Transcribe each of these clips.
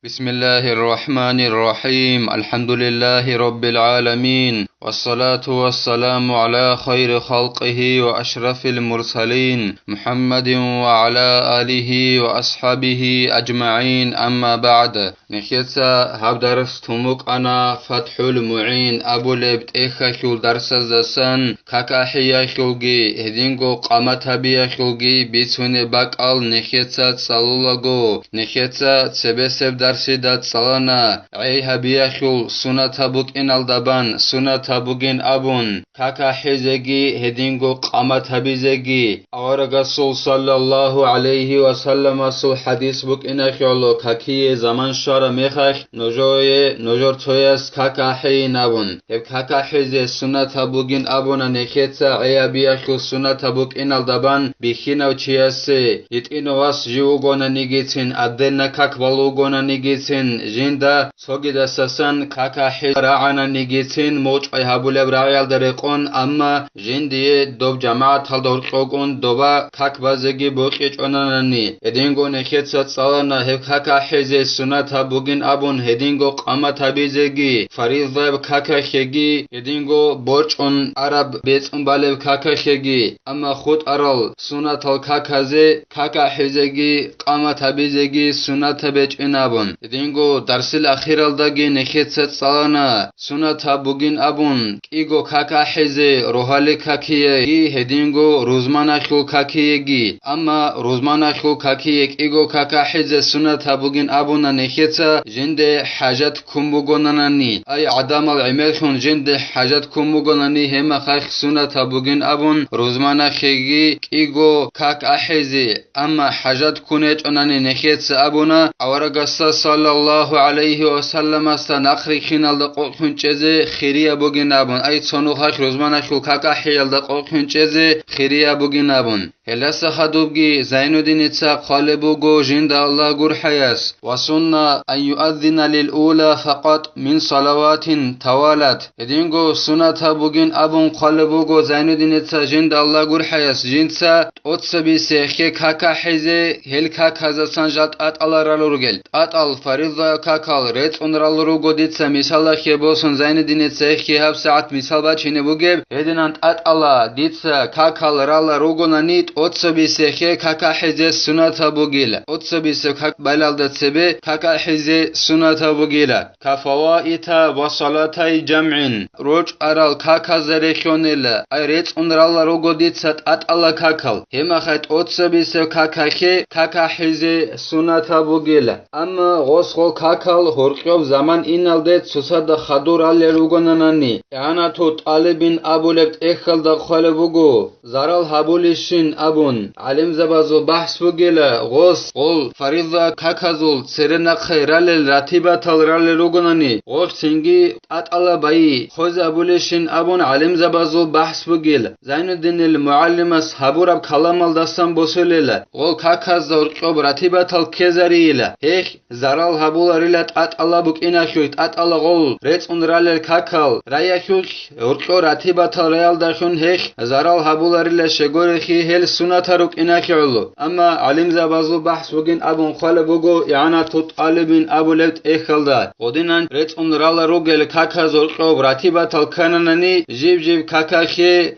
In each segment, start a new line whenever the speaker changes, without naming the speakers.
بسم الله الرحمن الرحيم الحمد لله رب العالمين والصلاة والسلام على خير خلقه وأشرف المرسلين محمد وعلى آله وأصحابه أجمعين أما بعد نخيصا هبدرس تموك أنا فتح المعين أبو لبت إخشول درس الزسان كاكاحيا خلقي هدينغو قامتابيا خلقي بيتون باقال نخيصا تصالولغو نخيصا تسبسب درسيدا تصالنا عيها بيخول سنة بوك إن الدبان سنة بوكين أبون كاكاحيزيجي هدينغو قامتابيزيجي أورغسول صلى الله عليه وسلم سو حديث بوك إن خيولو كاكي زمان شار ميخاخ نجور تويس كاكاحي نابون هب كاكاحيزي سنة بوكين أبونا نخيصا عيها بيخول سنة بوك إن الدبان بيخينو چياسي يتقينو واس جيوغونا نيجيتين أدلنا كاكبالوغونا نيجيتين جندا سوغيدا سسان كاكاحي راعنا نيجيتين موچ اي هابولب راعيال دريقون اما جندي دوب جماعة تلدور قوغون دوبا كاكبازيگي بوقيچ اوناناني هدينغو نخيصا صالنا هب كاكاحيزي سنة بوغين أبون هدينغو قاما تابيزيگي فريضة كاكاحيگي هدينغو بورچون عرب بيتون بالب كاكاحيگي اما خود ارال سنة الكاكازي كاكاحيزيگي قاما تابيزيگي سنة بيچينابون هدينغو درس الأخير الداگي نخيصا صالنا سنة بوغين أبون كيغو كاكاحيزي روحالي كاكيي هدينغو روزمانا خيو كاكييگي اما روزمانا خيو كاكيي كيغو كاكاحيزي سنة بوغين أبونا نخيصا جند حاجات كومبوغوناناني اي عدم العمل خون جند حاجات كومبوغوناني هما خاخ سنة بوغين أبون روزمانا خيگي كيغو كاكاحيزي اما حاجات كونيچ اوناني نخيصا أبونا اورغسا صلى الله عليه وسلم است نخري خينال دقوخونچزي خيريا بوغين أبون اي تصونو خاخ روزمانا خيو كاكاحيال دقوخونچزي خيريا بوغين أبون هلس خدوبگي زين الدين إتساق خالبوغو جند الله غور حياس وسنة أن يؤذن للأولى فقط من صلوات توالت هدينغو سنة بوغين أبون خالبوغو زين الدين إتساق جند الله غور حياس جنسا أتسبي سيخي كاكاحيزي هل كاكازسان جات أتالا رالورگل أتال فريضة كاكال ريت رالورگو ديتسا مثالا خيبوسن زين الدين إتساق خيهاب ساعت مثال باچيني بوغيب هدينانت أتالا ديتسا كاكال رالا روغونانيت أتسبي سيخي كاكاحيزي سنة بوغيلا أتسبي سيخي بالالدتسبي كاكاحيزي سنة بوغيلا كفوائتا وصلاتي جمع روج أرال كاكازري خيونيلا أي ريت رالا روغو ديتسا أتالا كاكال هما خيط أتسبي سيخي كاكاحيزي سنة بوغيلا أما غسغو كاكال هرقيوب زمان إنالدت سوسادا خدور علي روغوناناني انا تو طالبين أبولبت إخل دا خالبوغو زارال هابوليشين أبون علم زبازو بحث بوغيلا غوس غول فريضة كاكازول سرنا خيرال راتبة الرال روغوناني غوش سنگي أتالا باي خوز أبوليشين أبون علم زبازو بحث بوغيلا زين الدين المعلم هابوراب كلامال داستان بوسوليلا غول كاكاز هرقيوب راتبة الكيزاريلا هيخ زارال هابولاريلات أتالا بوكينا خيوت أتالا غول ريت رال كاكال رايا خيوت هرقيو راتبة الريال داخون هيخ زارال هابولاريلا شغورخي هل سنة روك إنا خيولو أما علم زبازو بحث بوغين أبون خالبوغو إعانا تو طالبين أبو لبت إخلدا ودينان ريت رالا روغل كاكا زرقوب راتبة الكاناناني جيب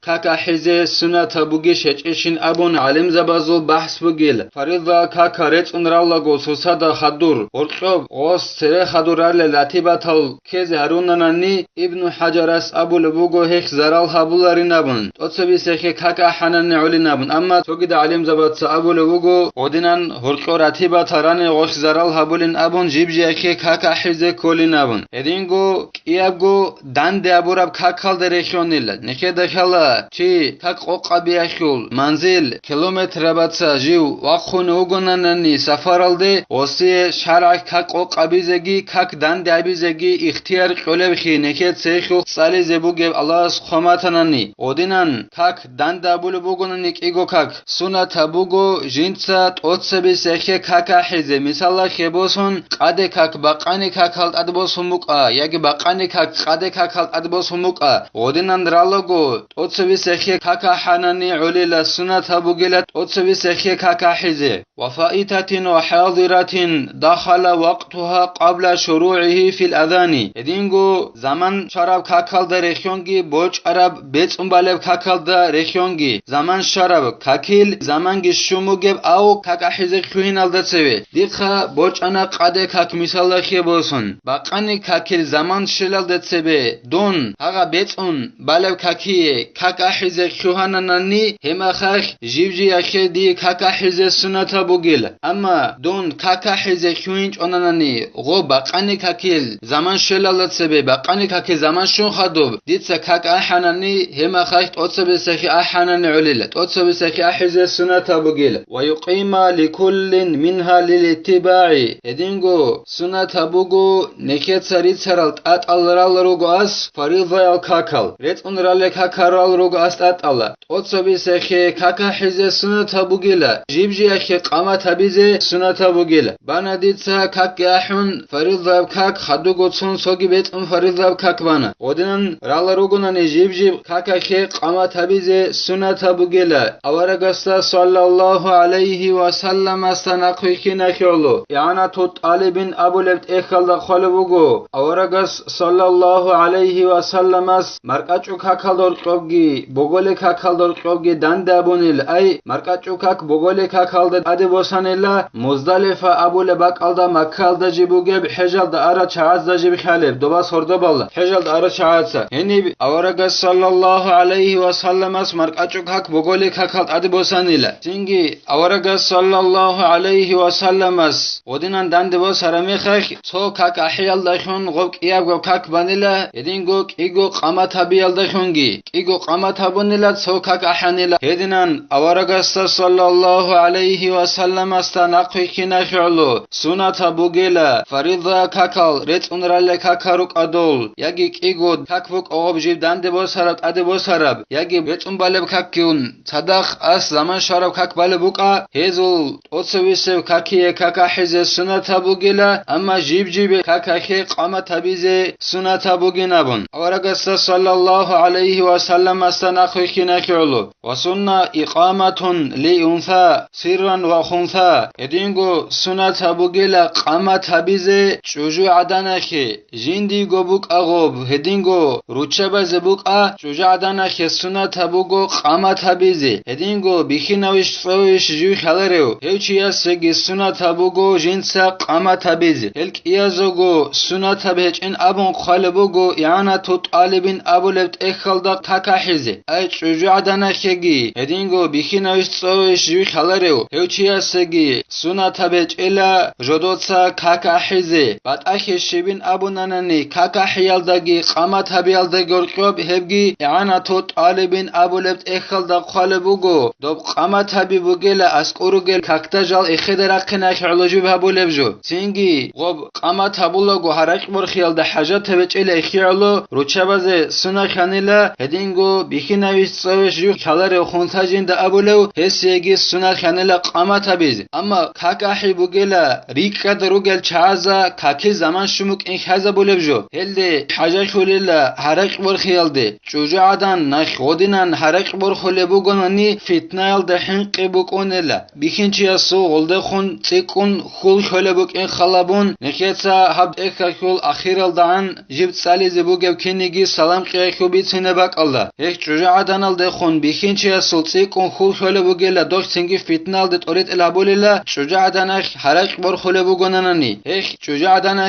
كاكاحيزي سنة بوغي شچشين أبون علم زبازو بحث بوغيل فريضة كاكا ريت رالا غو سوسادا خدور ورقوب غوص سري خدورار لاتبة الكيز هاروناناني ابن حجرس أبو لبوغو هيخ زرال هابولارين أبون تطسبي سيخي كاكا حنان علين أبون أما توقيد علم زبط أبو لوغو ودينان هرقو راتبة تراني غوش زرال هابولين أبون جيب جيكي كاكا حيزي كولين أبون هدينغو كيابغو دان دي أبو راب كاكال دريخيون إلا نكي دخلا چي كاك قوقا بيخيول منزل كيلومتر باتسا جيو وقخون اوغوناناني سفارال دي وسي شارع كاك قوقا بيزيگي كاك دان دي أبيزيگي اختيار قولب خي نكي تسيخو sali zebugeb Allahs khomatanani odinan kak danda bulu bugunani kigo kak sunata bugo jinsa totsebis ekhe kaka hize misalla kheboson qade kak baqani kak halt adbosun muqa yagi baqani kak qade kak halt adbosun muqa odinan ralogo totsebis ekhe kaka hanani ulila sunata bugela totsebis ekhe kaka hize وفائتة وحاضرة دخل وقتها قبل شروعه في الأذان edingo zaman şarab kakalda rekhongi boç arab beç umbaleb kakalda rekhongi zaman şarab kakil zamangi şumugeb au kakahize khuhin aldatseve dikha boç ana qade kak misalla khebosun baqani kakil zaman shilaldatsebe don haga beçun balev kakiye kakahize khuhananani hemakh jivji akhedi kakahize sunata bugil ama don kakahize khuinch onanani go baqani kakil zaman shilaldatsebe baqani kakil zaman shun khadob ditsa kak ahanani hemakh totsebe sekhi ahanani ulila totsebe sekhi ahize sunata bugil wa yuqima likullin minha lilittiba'i edingo sunata bugu neket sarit saralt at alral rugas faridha al kakal retun rale kakaral rugas at alla totsebe sekhi kaka hize sunata bugila jibji akhe qama tabize sunata bugila bana ditsa kak ahun faridha kak khadu gotsun sogi betun faridha kak bana odinan rala rugunani jibji kaka khe qama tabize sunata bugila awaragasta sallallahu aleyhi ve sellem astana khikina khulu yana tut alibin abulebt ekhalda kholugo awaragas sallallahu aleyhi ve sellem as marqachu kakaldor qobgi bogole kakaldor qobgi danda bunil ay marqachu kak bogole kakalda ade bosanella muzdalifa abule bakalda makkalda jibugeb hejalda ara chaazda jib khaleb doba sorda balla hejalda ara chaazsa eni awaragas sallallahu aleyhi ve sellem as marqachu kak bogole kakald ade bosanella singi awaragas sallallahu aleyhi ve sellem as odinan dande bosarame khakh so kak ahyal da khon gob iyab gob kak banila edingo kigo qama tabiyal da khongi kigo qama tabunila so kak ahanila edinan awaragas sallallahu aleyhi ve sellem asta naqikina khulu sunata bugela faridha kakal retunrale kakaruk adol yagi kigo kakvuk ogobjib dande bosarat ade bosarab yagi betumbaleb kakkyun sadaq as zaman sharab kak bale buqa hezul otsevisev kakiye kaka hize sunata bugela amma jibjibe kakakhe qama tabize sunata buginabun awaragas sallallahu aleyhi ve sellem asta naqikina khulu wa sunna iqamatun li untha sirran wa khuntha edingo sunata bugela qama tabize chuju adanakhe jindi gobuk agob edingo ruchaba zebuqa chuju adanakhe sunata bugo qama tabize edingo bikhinavish tsovish ju khalareu hevchiya segi sunata bugo jinsa qama tabize elkiyazogo sunata behchin abun khalebugo yana tut alibin abulebt ekhalda kakahize ay chuju adanakhegi edingo bikhinavish tsovish ju khalareu hevchiya segi sunata bechela jodotsa kakahize batakhe shibin abunanani kakahiyaldagi qama tabiyaldagi orqob hebgi yana tut alibin abulebt ekhalda khalebugo dob qama tabi bugela asqurugel kaktajal ekhederaqina khuluju babulebjo singi gob qama tabulogo haraq bor khiyalda hajat bechela khiyalo ruchabaze suna khanila hedingo bikhinavis tsovish ju khalare khuntajinda abulev hesegi suna khanila qama tabiz amma kakahi bugela rikad rugel chaza kaki zaman shumuk in khaza bulebjo helde haja khulila haraq bor khiyalde chujadan nakh godinan haraq bor khulebugonani fitnal da hinqi bukonela bikhinchiya su golde khun tsikun khul kholebuk in khalabun neketsa hab ekakul akhiral dan jib sali zebugev kinigi salam qiyakhubi tsinebak Allah ek chujadan alde khun bikhinchiya su tsikun khul kholebugela doh singi fitnal de torit elabulila chujadan haraq bor khulebugonani ek chujadan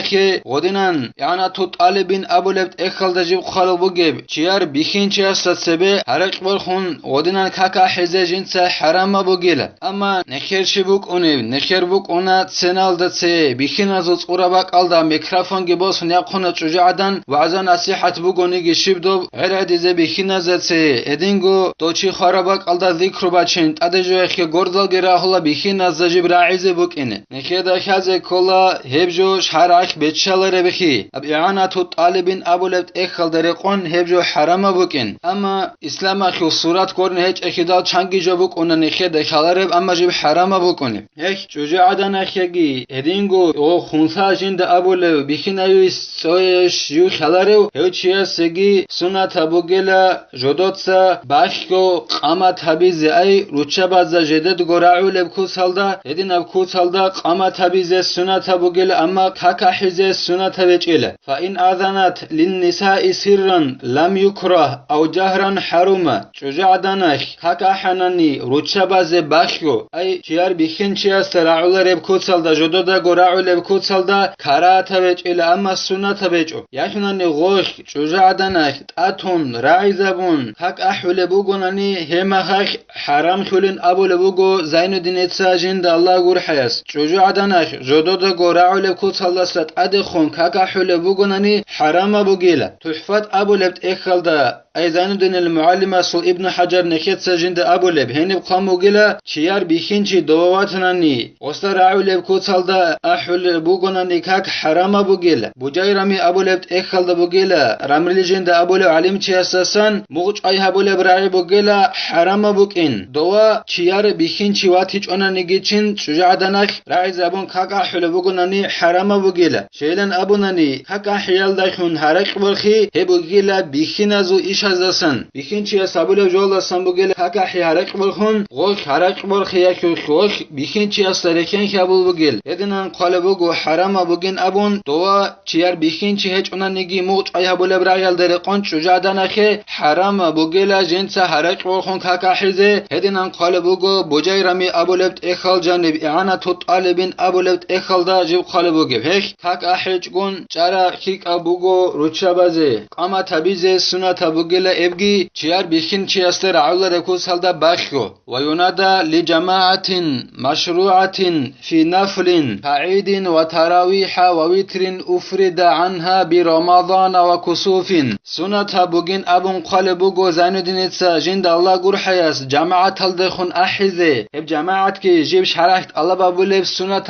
godinan yana tut alibin abulebt ekhalda jib khalebugeb chiar bikhinchiya satsebe haraq bor khun godinan kaka hize jinsa harama bugela amma nekher shibuk unev nekher buk ona tsenalda tse bikhinazo tsurabak alda mikrofon gi bos nyaqona chujadan vaza nasihat bugoni gi shibdob eradize bikhinaza tse edingo tochi kharabak alda zikrubachin tadejo ekhe gordal gerahula bikhinaza jib raize bukine nekheda khaze kola hebjo sharakh bechalare bekhi ab i'ana tut talibin abule abuleb ekhal dereqon hebjo harama bukin ama islam akhu surat korne hech ekhidal changi jobuk onan ekhede khalareb ama jib harama bukone ek çocuğu adan akhegi edingo o khunsa jinde abule bikhinayu soyesh yu khalarev hechia segi sunat abugela jodotsa bashko qama tabize ay ruchabaza jedet gorauleb kusalda edin ab kusalda qama tabize sunat abugela ama kakahize sunat vechile fa in azanat lin nisa'i sirran lam yukrah aw jahran haruma çocuğu adan akh kakahanani ruchabaze bashko ay chiar bikhinchia saraulareb kusalda jododa gorauleb kusalda karata vechile ama sunat vecho yakhnani ghosh çocuğu adan akh atun raizabun hak ahule bugonani hemahak haram khulin abule bugo Zainuddin etsajin da Allah gurhayas çocuğu adanak jododa goraule kutsallasat ade khon hak ahule bugonani harama bugila tuhfat abulebt ekhalda ay Zainuddin el-Muallima sul İbn Hacer neketsajin da abuleb henib qamugila chiyar bikhinchi dovatnani osta rauleb kutsalda ahule bugonani hak harama bugila bujayrami abulebt ekhalda bugila ramrijin da abule alim chiasasan muğç ay habule brai bugela harama bukin doğa çiyar bikin çivat hiç onani geçin çucadanak rai zabun kaka hule bugunani harama bugela şeylen abunani kaka hiyaldakun harak burhi he bugela bikin azu iş azasan bikin çiya sabule jolasan bugela kaka harak burhun gol harak burhi yakul gol bikin çiya sareken kabul bugel edinan qale bugu harama bugin abun doğa çiyar bikin çi hiç onani gi muğç ay habule brai aldere qon çucadanak harama bugela jinsa harak burhun kaka hize edinan qale bugu bujayrami abulebt ekhal janib i'ana tut alibin abulebt ekhalda jib qale bugu hek kaka hiç gun çara hik abugo ruchabaze qama tabize sunata bugela ebgi çiyar bikin çiyaster avlare kusalda bakho ve yunada li jama'atin maşru'atin fi naflin fa'idin ve tarawiha ve vitrin ufrida anha bi ramazan ve kusufin sunata bugin abun qale bugu Zainuddin etsajin da Allah gurhayas jamaat haldekhun ahize hep jamaat ki jib sharaht Allah babulev sunat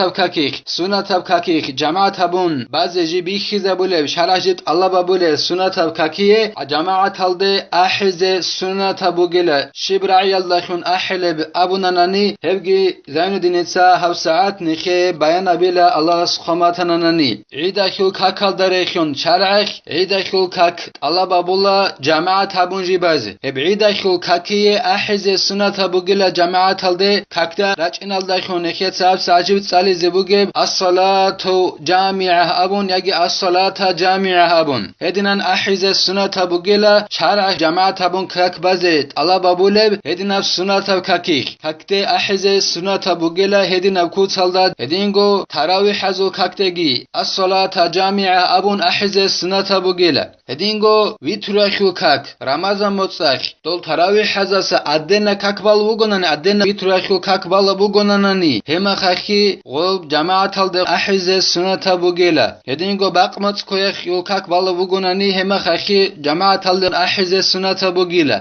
kakik jamaat habun bazı jibi khize bulev sharajit Allah babulev sunat kakiye jamaat halde ahize sunat bugela shibra'i Allahun ahileb abunanani hevgi Zainuddin etsa hav saat nikhe bayan abila Allah subhanahu idakul kakal darekhun sharach idakul kak Allah babula jamaat habun jibazi hep idakul kakiye ahize sunat bugela jamaat halde kakta racin Allahun nikhe sab sajib tsali zebugeb as-salatu jami'ah abun yagi as-salata jami'ah abun hedinan ahize sunat bugela sharach jamaat habun kak bazet Allah babulev hedinav sunat kakik kakte ahize sunat bugela hedinav kutsalda hedingo tarawih hazu kaktegi as-salata jami'ah abun ahize sunat bugela hedingo vitrakhu kak ramazan motsak dol tarawih hazasa adena kakbal bugonani adena vitrakhu kakbal bugonani hema khaki gob jamaat halde ahize sunat bugela hedingo baqmats koyakh yo kakbal bugonani hema khaki jamaat halde ahize sunat bugela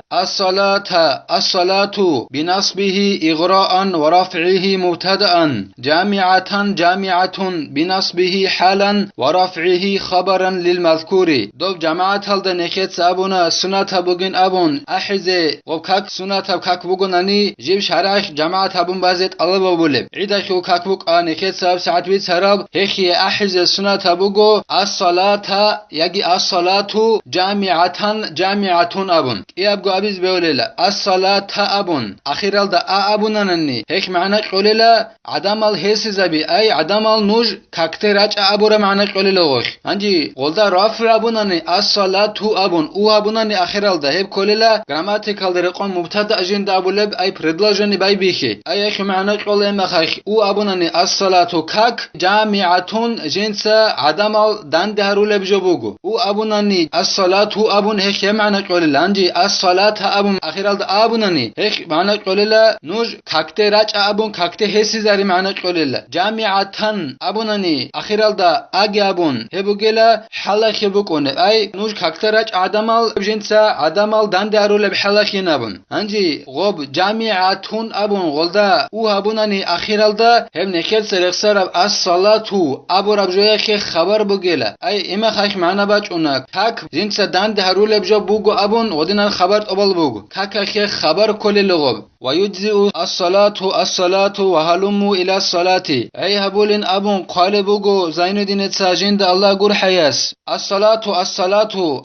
as-salatu binasbihi igra'an wa raf'ihi mubtada'an jami'atun binasbihi halan wa raf'ihi khabaran lil mazkuri dob jamaat halde nekhet sabuna sunat bugin abun ahize gob kak sunat kak bugonani jib sharach jamaat habun bazet Allah bule idakhu kak buk nekhet sab saat bit sarab hekhi ahize sunat bugo as-salata yagi as-salatu jami'atun abun iyab go abiz beolela as-salata abun akhiralda abunanani hek ma'na qolela adamal hesizabi ay adamal nuj kakte raca abura ma'na qolela gox anji golda raf abunani as-salatu abun u abunani akhiralda hep qolela grammatical reqon mubtada ajenda abuleb ay предложение bay bihi ay hek ma'na qolema khakh u abunani as-salatu kak jami'atun jinsa adamal dan daruleb jobugo u abunani as-salatu abun hek معنى قول لانجي الصلاة أبون أخيرا أبونني هيك معنى قول لا نوج كاكتي راج أبون كاكتي هسي زاري معنى قول لا جامعة أبونني أخيرا أجي أبون هبوجلا حلا خبوكون أي نوج كاكتي راج عدمال بجنسا عدمال داندارو لبحلا خينابون أنجي غوب جامعة أبون غلدا أو أبونني أخيرا هم نخيل سرخسر الصلاة أبو ربجوية خبر بوجلا أي إما خايف معنا باجونا كاك جنسا داندارو لبجو بوجو أبون غدنا خبر أبل بوجو كاك خبر كل اللغوب ويجزئ الصلاة وهلموا إلى الصلاة أي هبولين أبون قال بوجو زين الدين تساجند الله جور حياس الصلاة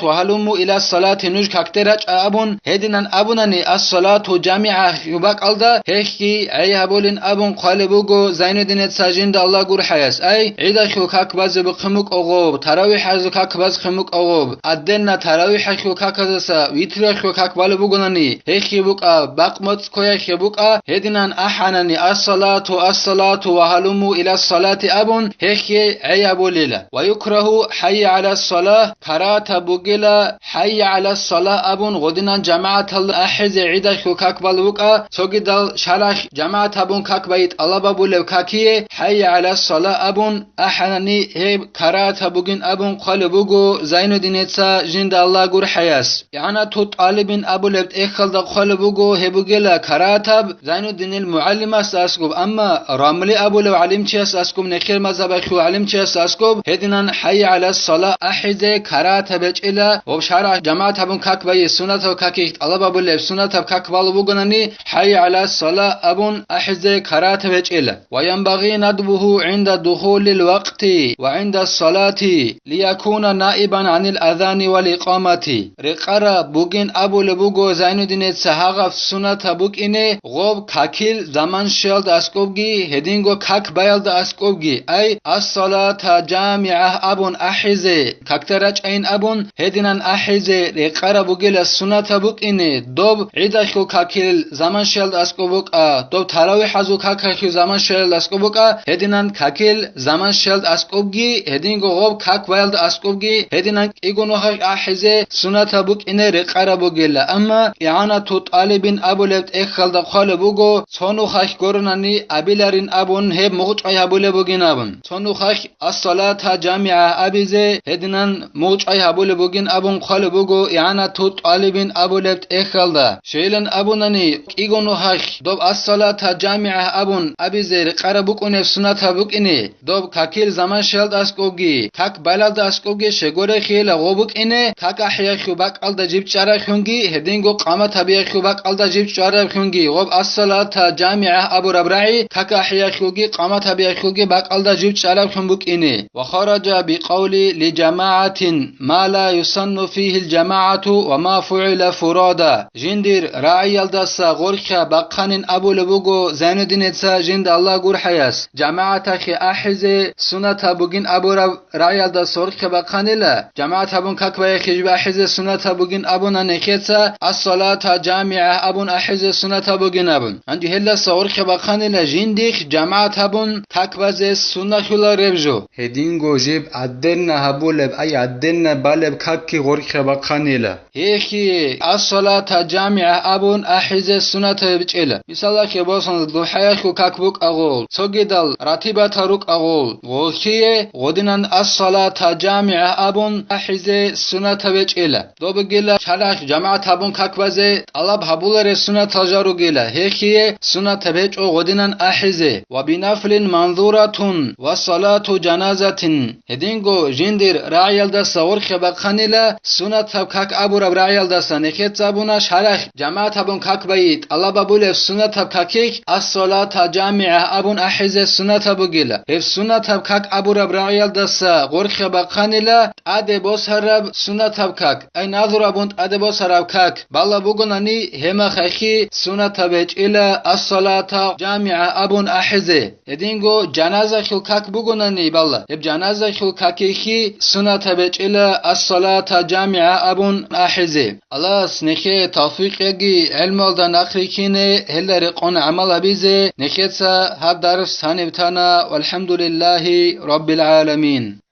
وهلموا إلى الصلاة نوج كاكترج أبون هدينا أبونني الصلاة جامعة يباك ألدا هيكي أي هبولين أبون قال بوجو زين الدين تساجند الله جور حياس أي عيدا شو كاك باز بخمك أغوب تراويح حزو كاك باز خمك أغوب أدنى تراويح شو كاك زسا ويتر شو كاك بالو بوجونني هيكي بوكا باقمت يبقى هدنان أحنني الصلاة وهلموا إلى الصلاة أبون هيك عيابو ليلة ويكره حي على الصلاة كرات بوغيلا حي على الصلاة أبون غدنان جماعة الأحز عيدا شوكاك بالوكا سوغدال شرح جماعة أبون كاك بيت الله بابولو كاكيه حي على الصلاة أبون أحنني هي كرات بوغين أبون قلبوغو زين دينيتسا جند الله غور حياس يعني تو طالبين أبو لبت إخل دا قلبوغو هبوغيلا كراتب زين الدين المعلم أسكوب أما راملي أبو لو علم تشاس أسكوب نخير مذهب شو علم تشاس أسكوب هدينا حي على الصلاة أحزة كراتب إلى وبشارع جماعة أبون كاك بي السنة وكاكي الله أبو لب سنة كاك بالبوغنني حي على الصلاة أبون أحزة كراتب إلى وينبغي ندبه عند دخول الوقت وعند الصلاة ليكون نائبا عن الأذان والإقامة رقرا بوغين أبو لبوغو زين الدين سهاغف سنة بوك إنه غوب كاكيل زمان شلد أسكوبجي هدينغو كاك بايلد أسكوبجي أي الصلاة جامعة أبون أحزة كاكتراج أين أبون هدينان أحزة رقرا بوغيل السنة بوك إنه دوب عيداشكو كاكيل زمان شلد أسكوبوك دوب تراوي حزو كاكيل زمان شلد أسكوبوك هدينان كاكيل زمان شلد أسكوبجي هدينغو غوب كاك بايلد أسكوبجي هدينان إيغونو أحزة سنة بوك إنه رقرا بوغيل أما إعانة طالبين أبو لبت إخل دا خال بوغو صنو خاش قرناني أبيلارين أبون هب موج أي هبول بوغين أبون صنو خاش الصلاة جامعة أبيزي هدنان موج أي هبول بوغين أبون خال بوغو إعانة طالبين أبو لبت إخل دا شيلن أبوناني إيغونو خاش دوب الصلاة جامعة أبون أبيزي رقار بوكو نفسنة بوكيني دوب كاكيل زمان شلد أسكوغي كاك بالد أسكوغي شغوري خيل غوبوك إني كاك أحيا خباك ألدا جيب چارا خونغي هدنگو قامت هبيا خباك ألدا جيب چارا خونغي غوب الصلاة جامعة أبو ربرعي كاك أحيا خوغي قامت هبيا خوغي باك ألدا جيب چارا خونبوك إني وخرج بقول لجماعة ما لا يسن فيه الجماعة وما فعل فرادا جندير راعي الدسا غورخا باقانين أبو لبوغو زين الدين تسا جند الله غور حياس جماعة خي أحزي سنة بوغين أبو راعي الدسا غورخا باقانيلا جماعة أبون كاك بايا خجب أحزي سنة بوغين أبونا نخيتسا الصلاة جامعة أبون أحزي سنة بوغين أبون عندي هلا صور خباخانيلا جنديخ جماعة أبون كاك بايا سنة خلا ربجو هدينغو جيب عدنا هبولب أي عدنا بالب كاكي غور خباخانيلا هيكي الصلاة جامعة أبون أحزي سنة بجيلا مثلا كباسون دوحياكو كاكبوك أغول سوغيدال راتبة روك أغول وكي غدنان الصلاة جامعة أبون أحزي سنة بجيلا دو بجيلا شرح جماعة أبون كاك بايا طلب هبولر سنة تجارو جيلا هيكي سنة بجو غدنان أحزي وبنفل منظورة وصلاة جنازة هدينغو جندر راعيال دسا ورخ بقانيلا سنة كاك أبو رب راعيال دسا نخيت زبونا شرح جماعة أبون كاك بايت الله بابولف سنة كاكيك الصلاة جامعة أبون أحزي سنة بوغيلا هف سنة كاك أبو رب راعيال دسا ورخ بقانيلا أدي بوسهرب سنة كاك أي ناظر أبون أدي بوسهرب كاك بالا بوغناني هما خيخي سنة بجيلا الصلاة جامعة أبون أحزي هدينغو جنازة خل كاك بوغناني بالا هب جنازة خل كاكيخي سنة بجيلا الصلاة جامعة أبون أحزي الله سنخي توفيق يجي علم الدا نخريكيني هلا رقون عمل بيزي نخيتسا هاد درس هانبتانا والحمد لله رب العالمين.